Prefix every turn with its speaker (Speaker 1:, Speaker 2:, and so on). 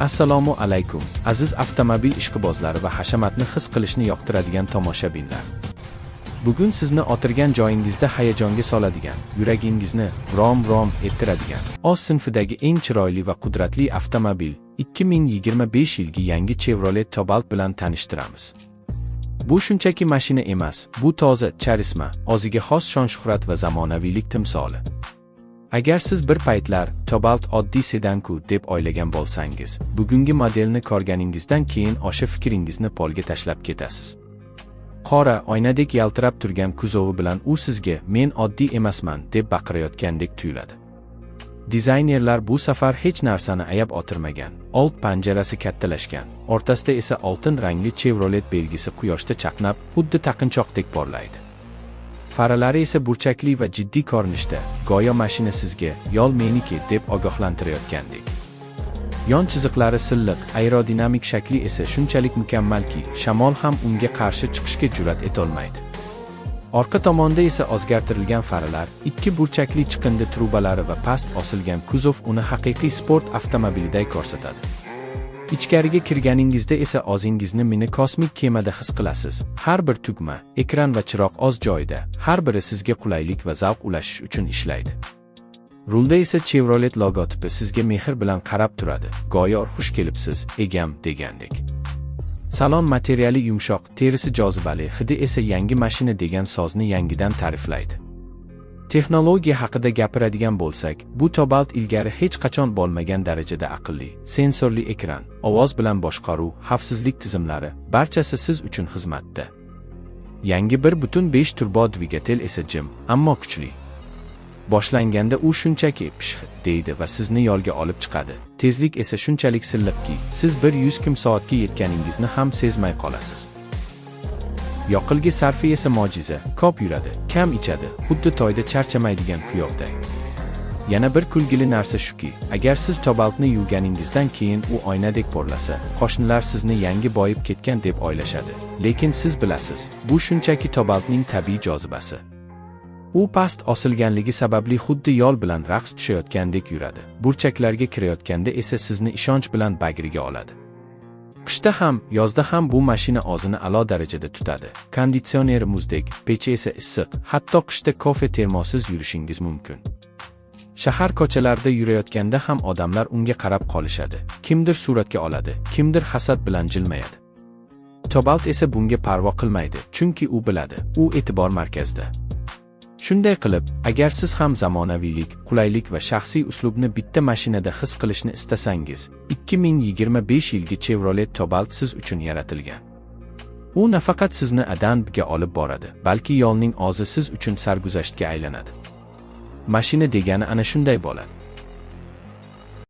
Speaker 1: Assalomu alaykum, aziz avtomobil ishqibozlari va hashamatni his qilishni yoqtiradigan tomoshabinlar. Bugun sizni o'tirgan joyingizda hayajonga soladigan, yuragingizni rom-rom ettiradigan, o'z sinfidagi eng chiroyli va qudratli avtomobil 2025 yilgi yangi Chevrolet Cobalt bilan tanishtiramiz. Bu shunchaki mashina emas, bu toza charisma, o'ziga xos shon-shuhrat va zamonaviylik timsoli. Agar siz bir paytlar Cobalt oddiy sedan-ku deb o'ylagan bo'lsangiz, bugungi modelni ko'rganingizdan keyin o'sha fikringizni polga tashlab ketasiz. Qora, oynadek yaltirab turgan kuzovi bilan u sizga "Men oddiy emasman" deb baqirayotgandek tuyuladi. Dizaynerlar bu safar hech narsani ayab o'tirmagan. Old panjarasi kattalashgan, o'rtasida esa oltin rangli Chevrolet belgisi quyoshda chaqnab, xuddi taqinchoqdek porlaydi. Faralari esa burchakli va jiddiy ko'rinishda, go'yo mashina sizga "Yo'l meniki" deb ogohlantirayotgandek. Yon chiziqlari silliq, aerodinamik shakli esa shunchalik mukammalki, shamol ham unga qarshi chiqishga jur'at etolmaydi. Orqa tomonda esa o'zgartirilgan faralar, ikki burchakli chiqindi trubalari va past osilgan kuzov uni haqiqiy sport avtomobiliday ko'rsatadi. Ichkariga kirganingizda esa o'zingizni mini kosmik kemada his qilasiz. Har bir tugma, ekran va chiroq o'z joyida, har biri sizga qulaylik va zavq ulashish uchun ishlaydi. Rulda esa Chevrolet logotipi sizga mehr bilan qarab turadi, go'yo xush kelibsiz, egam degandek. Salon materiali yumshoq, terisi jozibali, hidi esa yangi mashina degan so'zni yangidan ta'riflaydi. Texnologiya haqida gapiradigan bo'lsak, bu Cobalt ilgari hech qachon bo'lmagan darajada aqlli, sensorli ekran, ovoz bilan boshqaruv, xavfsizlik tizimlari, barchasi siz uchun xizmatda. Yangi 1.5 turbo dvigatel esa jim, ammo kuchli. Boshlanganda u shunchaki "Psh" deydi va sizni yo'lga olib chiqadi. Tezlik esa shunchalik silliqki, siz 100 km/soatga yetganingizni ham sezmay qolasiz. Yoqilgi sarfi esa mo'jiza, ko'p yuradi, kam ichadi, xuddi to'yda charchamaydigan kuyovday. Yana bir kulgili narsa shuki, agar siz Cobaltni yuvganingizdan keyin u oynadek porlasa, qo'shnilar sizni yangi boyib ketgan deb o'ylashadi. Lekin siz bilasiz, bu shunchaki Cobaltning tabiiy jozibasi. U past osilganligi sababli xuddi yo'l bilan raqs tushayotgandek yuradi. Burchaklarga kirayotganda esa sizni ishonch bilan bagriga oladi. Qishda ham, yozda ham bu mashina o'zini a'lo darajada tutadi. Konditsioneri muzdek, pechi esa issiq, hatto qishda kofe termosiz yurishingiz mumkin. Shahar ko'chalarida yurayotganda ham odamlar unga qarab qolishadi. Kimdir suratga oladi, kimdir hasad bilan jilmayadi. Cobalt esa bunga parvo qilmaydi, chunki u biladi, u e'tibor markazida. Shunday qilib, agar siz ham zamonaviylik, qulaylik va shaxsiy uslubni bitta mashinada his qilishni istasangiz, 2025 yilgi Chevrolet Cobalt siz uchun yaratilgan. U nafaqat sizni A-dan B-ga olib boradi, balki yo'lning o'zi siz uchun sarguzashtga aylanadi. Mashina degani ana shunday bo'ladi.